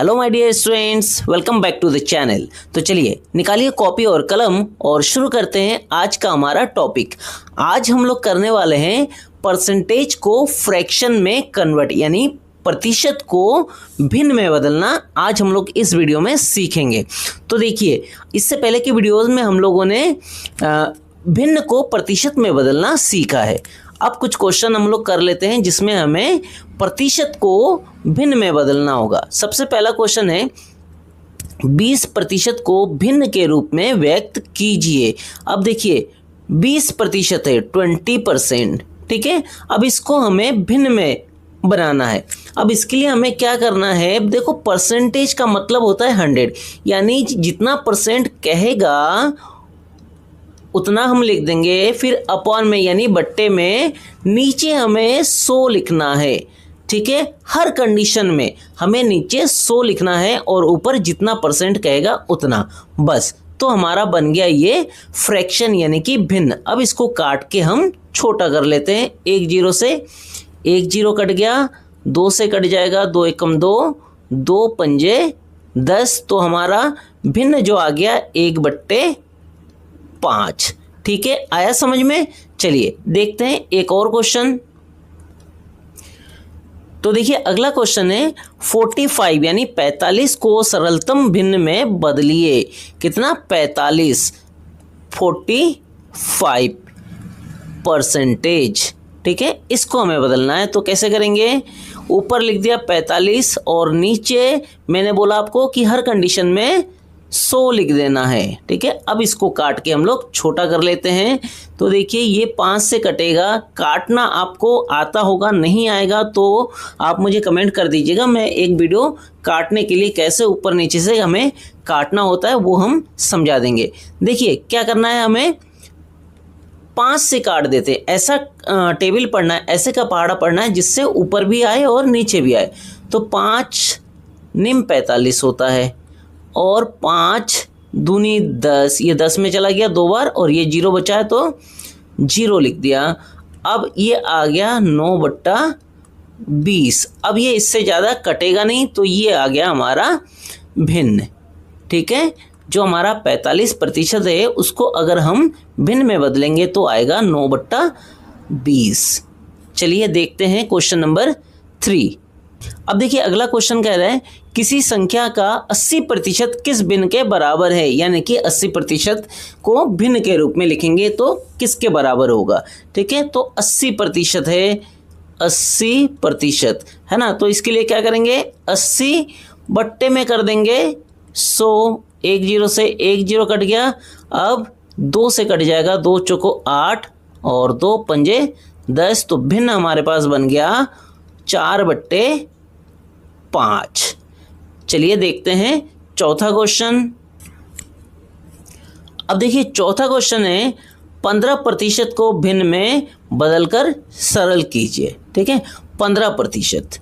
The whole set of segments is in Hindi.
Hello my dear students, welcome back to the channel. तो चलिए निकालिए कॉपी और कलम और शुरू करते हैं आज का हमारा टॉपिक। आज हम लोग करने वाले हैं परसेंटेज को फ्रैक्शन में कन्वर्ट, यानी प्रतिशत को भिन्न में बदलना। आज हम लोग इस वीडियो में सीखेंगे। तो देखिए, इससे पहले की वीडियोस में हम लोगों ने भिन्न को प्रतिशत में बदलना सीखा है। अब कुछ क्वेश्चन हम लोग कर लेते हैं जिसमें हमें प्रतिशत को भिन्न में बदलना होगा। सबसे पहला क्वेश्चन है 20% को भिन्न के रूप में व्यक्त कीजिए। अब देखिए 20% है 20%, ठीक है। अब इसको हमें भिन्न में बनाना है। अब इसके लिए हमें क्या करना है, देखो परसेंटेज का मतलब होता है 100, यानी जितना परसेंट कहेगा उतना हम लिख देंगे, फिर अपॉन में यानी बट्टे में नीचे हमें 100 लिखना है, ठीक है। हर कंडीशन में हमें नीचे 100 लिखना है और ऊपर जितना परसेंट कहेगा उतना, बस। तो हमारा बन गया ये फ्रैक्शन यानी कि भिन्न। अब इसको काट के हम छोटा कर लेते हैं। 1 0 से 1 0 कट गया, 2 से कट जाएगा, 2 एकम 2, 2 पंजे 10। तो हमारा भिन्न जो आ गया 1/5, ठीक है। आया समझ में? चलिए देखते हैं एक और क्वेश्चन। तो देखिए अगला क्वेश्चन है 45 यानी 45 को सरलतम भिन्न में बदलिए। कितना? 45, 45%, ठीक है। इसको हमें बदलना है। तो कैसे करेंगे? ऊपर लिख दिया 45 और नीचे मैंने बोला आपको कि हर कंडीशन में 100 लिख देना है, ठीक है। अब इसको काट के हम लोग छोटा कर लेते हैं। तो देखिए ये 5 से कटेगा। काटना आपको आता होगा, नहीं आएगा तो आप मुझे कमेंट कर दीजिएगा। मैं एक वीडियो काटने के लिए कैसे ऊपर नीचे से हमें काटना होता है वो हम समझा देंगे। देखिए क्या करना है, हमें 5 से काट देते। ऐसा टेबल पढ़ना है, ऐसे का पहाड़ा पढ़ना है जिससे ऊपर भी आए और नीचे भी आए। तो 5 निम 45 होता है और 5 दूनी 10, ये 10 में चला गया 2 बार और ये 0 बचा है तो 0 लिख दिया। अब ये आ गया 9/20। अब ये इससे ज़्यादा कटेगा नहीं, तो ये आ गया हमारा भिन्न, ठीक है। जो हमारा 45% है उसको अगर हम भिन्न में बदलेंगे तो आएगा 9/20। चलिए देखते हैं क्वेश्चन नंबर 3। अब देखिए अगला क्वेश्चन कह रहा है किसी संख्या का 80% किस भिन्न के बराबर है, यानी कि 80% को भिन्न के रूप में लिखेंगे तो किसके बराबर होगा, ठीक है। तो 80% है, 80% है ना। तो इसके लिए क्या करेंगे, 80 बट्टे में कर देंगे 100। 1 0 से 1 0 कट गया। अब 2 से कट जाएगा, 2 चौको 8 और 2 पंजे 10। तो भिन्न हमारे पास बन गया 4/5। चलिए देखते हैं चौथा क्वेश्चन। अब देखिए चौथा क्वेश्चन है 15% को भिन्न में बदलकर सरल कीजिए, ठीक है। 15%।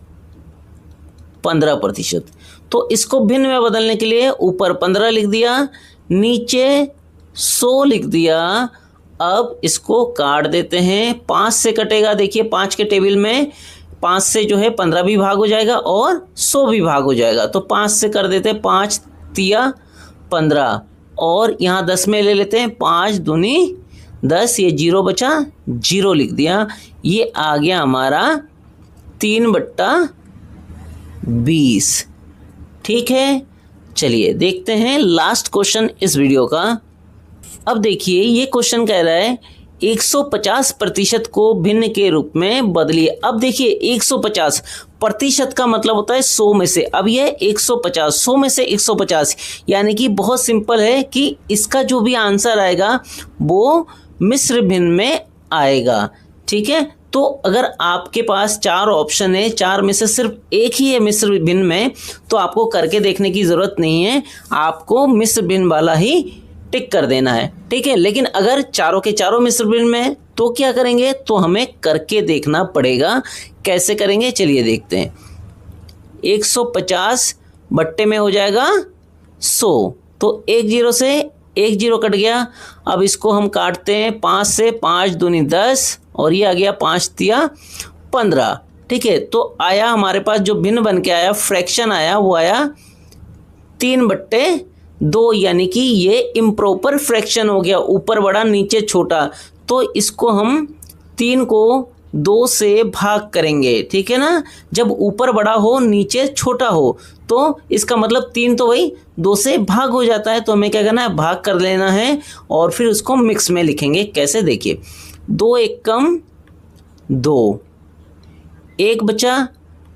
तो इसको भिन्न में बदलने के लिए ऊपर 15 लिख दिया, नीचे 100 लिख दिया। अब इसको काट देते हैं। 5 से कटेगा, देखिए 5 के टेबल में 5 से जो है 15 भी भाग हो जाएगा और 100 भी भाग हो जाएगा। तो 5 से कर देते हैं, 5 तिया 15 और यहाँ 10 में ले लेते हैं, 5 दूनी 10, ये 0 बचा, 0 लिख दिया। ये आ गया हमारा 3/20, ठीक है। चलिए देखते हैं लास्ट क्वेश्चन इस वीडियो का। अब देखिए ये क्वेश्चन कह रहा है 150% को भिन्न के रूप में बदलिए। अब देखिए 150% का मतलब होता है 100 में से। अब ये 150, 100 में से 150, यानी कि बहुत सिंपल है कि इसका जो भी आंसर आएगा वो मिश्र भिन्न में आएगा, ठीक है। तो अगर आपके पास 4 ऑप्शन है, 4 में से सिर्फ एक ही है मिश्र भिन्न में, तो आपको करके देखने की ज़रूरत नहीं है, आपको मिश्र भिन्न वाला ही टिक कर देना है, ठीक है। लेकिन अगर चारों के चारों मिश्र भिन्न में है तो क्या करेंगे, तो हमें करके देखना पड़ेगा। कैसे करेंगे चलिए देखते हैं। 150 बट्टे में हो जाएगा 100। तो 1 0 से 1 0 कट गया। अब इसको हम काटते हैं 5 से, 5 दूनी 10 और ये आ गया 5 तिया 15, ठीक है। तो आया हमारे पास जो भिन्न बन के आया, फ्रैक्शन आया, वो आया 3/2, यानी कि ये इम्प्रॉपर फ्रैक्शन हो गया, ऊपर बड़ा नीचे छोटा। तो इसको हम 3 को 2 से भाग करेंगे, ठीक है ना। जब ऊपर बड़ा हो नीचे छोटा हो तो इसका मतलब 3 तो वही 2 से भाग हो जाता है। तो हमें क्या करना है, भाग कर लेना है और फिर उसको मिक्स में लिखेंगे। कैसे, देखिए 2 एकम 2, 1 बचा,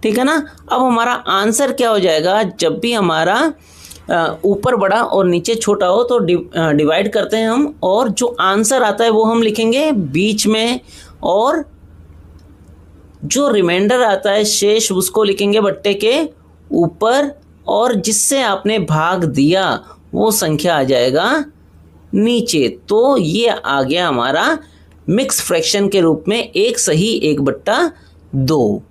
ठीक है ना। अब हमारा आंसर क्या हो जाएगा, जब भी हमारा ऊपर बड़ा और नीचे छोटा हो तो डिवाइड करते हैं हम, और जो आंसर आता है वो हम लिखेंगे बीच में, और जो रिमाइंडर आता है शेष उसको लिखेंगे बट्टे के ऊपर, और जिससे आपने भाग दिया वो संख्या आ जाएगा नीचे। तो ये आ गया हमारा मिक्स फ्रैक्शन के रूप में 1 सही 1/2।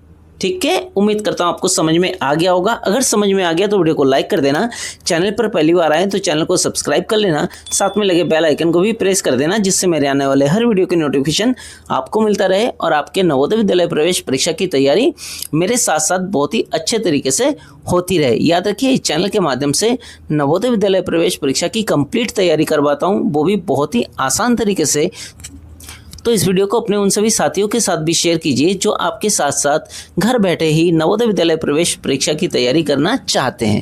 ठीक है, उम्मीद करता हूँ आपको समझ में आ गया होगा। अगर समझ में आ गया तो वीडियो को लाइक कर देना, चैनल पर पहली बार आए तो चैनल को सब्सक्राइब कर लेना, साथ में लगे बेल आइकन को भी प्रेस कर देना, जिससे मेरे आने वाले हर वीडियो की नोटिफिकेशन आपको मिलता रहे और आपके नवोदय विद्यालय प्रवेश परीक्षा की तैयारी मेरे साथ साथ बहुत ही अच्छे तरीके से होती रहे। याद रखिए, इस चैनल के माध्यम से नवोदय विद्यालय प्रवेश परीक्षा की कंप्लीट तैयारी करवाता हूँ, वो भी बहुत ही आसान तरीके से। तो इस वीडियो को अपने उन सभी साथियों के साथ भी शेयर कीजिए जो आपके साथ साथ घर बैठे ही नवोदय विद्यालय प्रवेश परीक्षा की तैयारी करना चाहते हैं।